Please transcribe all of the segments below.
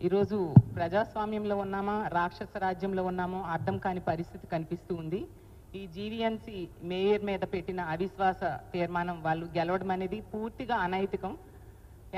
ఈరోజు ప్రజాస్వామ్యంలో ఉన్నామా రాక్షస రాజ్యంలో ఉన్నామో అర్థం కాని పరిస్థితి కనిపిస్తూ ఉంది. ఈ జీవీఎంసీ మేయర్ మీద పెట్టిన అవిశ్వాస తీర్మానం వాళ్ళు గెలవడం అనేది పూర్తిగా అనైతికం.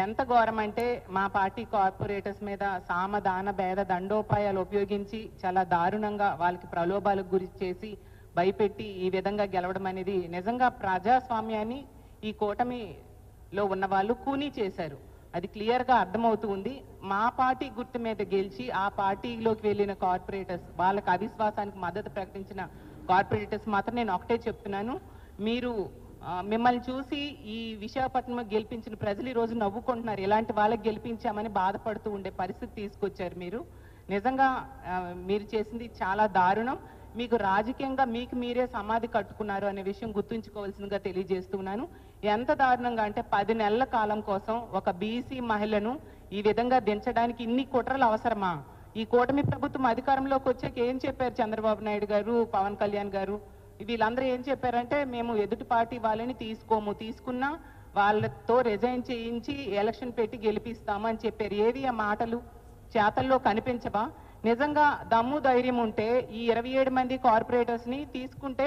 ఎంత ఘోరం అంటే మా పార్టీ కార్పొరేటర్స్ మీద సామదాన భేద దండోపాయాలు ఉపయోగించి చాలా దారుణంగా వాళ్ళకి ప్రలోభాలకు గురి చేసి భయపెట్టి ఈ విధంగా గెలవడం అనేది నిజంగా ప్రజాస్వామ్యాన్ని ఈ కూటమిలో ఉన్న వాళ్ళు కూనీ చేశారు. అది క్లియర్గా అర్థమవుతూ ఉంది. మా పార్టీ గుర్తు మీద గెలిచి ఆ పార్టీలోకి వెళ్ళిన కార్పొరేటర్స్ వాళ్ళకి అవిశ్వాసానికి మద్దతు ప్రకటించిన కార్పొరేటర్స్ మాత్రం నేను ఒకటే చెప్తున్నాను, మీరు మిమ్మల్ని చూసి ఈ విశాఖపట్నం గెలిపించిన ప్రజలు ఈరోజు నవ్వుకుంటున్నారు. ఇలాంటి వాళ్ళకి గెలిపించామని బాధపడుతూ ఉండే పరిస్థితి తీసుకొచ్చారు మీరు. నిజంగా మీరు చేసింది చాలా దారుణం. మీకు రాజకీయంగా మీకు మీరే సమాధి కట్టుకున్నారు అనే విషయం గుర్తుంచుకోవాల్సిందిగా తెలియజేస్తున్నాను. ఎంత దారుణంగా అంటే 10 నెలల కాలం కోసం ఒక బీసీ మహిళను ఈ విధంగా దించడానికి ఇన్ని కుట్రలు అవసరమా? ఈ కూటమి ప్రభుత్వం అధికారంలోకి వచ్చాక ఏం చెప్పారు చంద్రబాబు నాయుడు గారు, పవన్ కళ్యాణ్ గారు, వీళ్ళందరూ ఏం చెప్పారంటే మేము ఎదుటి పార్టీ వాళ్ళని తీసుకున్నా వాళ్ళతో రిజైన్ చేయించి ఎలక్షన్ పెట్టి గెలిపిస్తాము అని చెప్పారు. ఏవి ఆ మాటలు చేతల్లో కనిపించవా? నిజంగా దమ్ము ధైర్యం ఉంటే ఈ 27 మంది కార్పొరేటర్స్ని తీసుకుంటే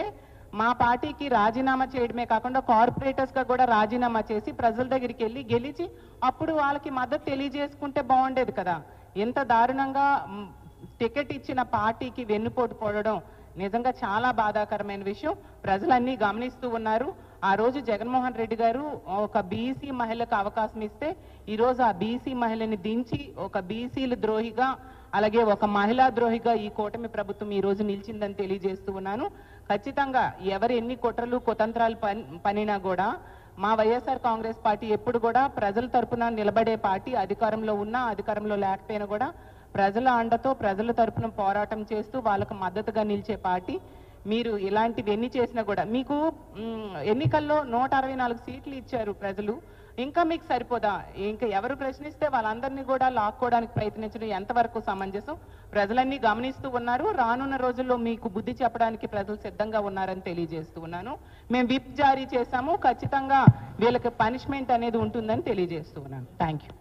మా పార్టీకి రాజీనామా చేయడమే కాకుండా కార్పొరేటర్స్గా కూడా రాజీనామా చేసి ప్రజల దగ్గరికి వెళ్ళి గెలిచి అప్పుడు వాళ్ళకి మద్దతు తెలియజేసుకుంటే బాగుండేది కదా. ఇంత దారుణంగా టికెట్ ఇచ్చిన పార్టీకి వెన్నుపోటు పోవడం నిజంగా చాలా బాధాకరమైన విషయం. ప్రజలన్నీ గమనిస్తూ ఉన్నారు. ఆ రోజు జగన్మోహన్ రెడ్డి గారు ఒక బీసీ మహిళకు అవకాశం ఇస్తే ఈరోజు ఆ బీసీ మహిళని దించి ఒక బీసీల ద్రోహిగా అలాగే ఒక మహిళా ద్రోహిగా ఈ కూటమి ప్రభుత్వం ఈ రోజు నిలిచిందని తెలియజేస్తూ ఉన్నాను. ఖచ్చితంగా ఎవరు ఎన్ని కుట్రలు కుతంత్రాలు పనినా కూడా మా వైఎస్ఆర్ కాంగ్రెస్ పార్టీ ఎప్పుడు కూడా ప్రజల తరపున నిలబడే పార్టీ. అధికారంలో ఉన్నా అధికారంలో లేకపోయినా కూడా ప్రజల అండతో ప్రజల తరపున పోరాటం చేస్తూ వాళ్ళకు మద్దతుగా నిలిచే పార్టీ. మీరు ఇలాంటివి ఎన్ని చేసినా కూడా మీకు ఎన్నికల్లో 164 సీట్లు ఇచ్చారు ప్రజలు. ఇంకా మీకు సరిపోదా? ఇంకా ఎవరు ప్రశ్నిస్తే వాళ్ళందరినీ కూడా లాక్కోవడానికి ప్రయత్నించడం ఎంతవరకు సమంజసం? ప్రజలన్నీ గమనిస్తూ ఉన్నారు. రానున్న రోజుల్లో మీకు బుద్ధి చెప్పడానికి ప్రజలు సిద్ధంగా ఉన్నారని తెలియజేస్తూ ఉన్నాను. మేము విప్ జారీ చేశాము. ఖచ్చితంగా వీళ్ళకి పనిష్మెంట్ అనేది ఉంటుందని తెలియజేస్తూ ఉన్నాను. Thank you.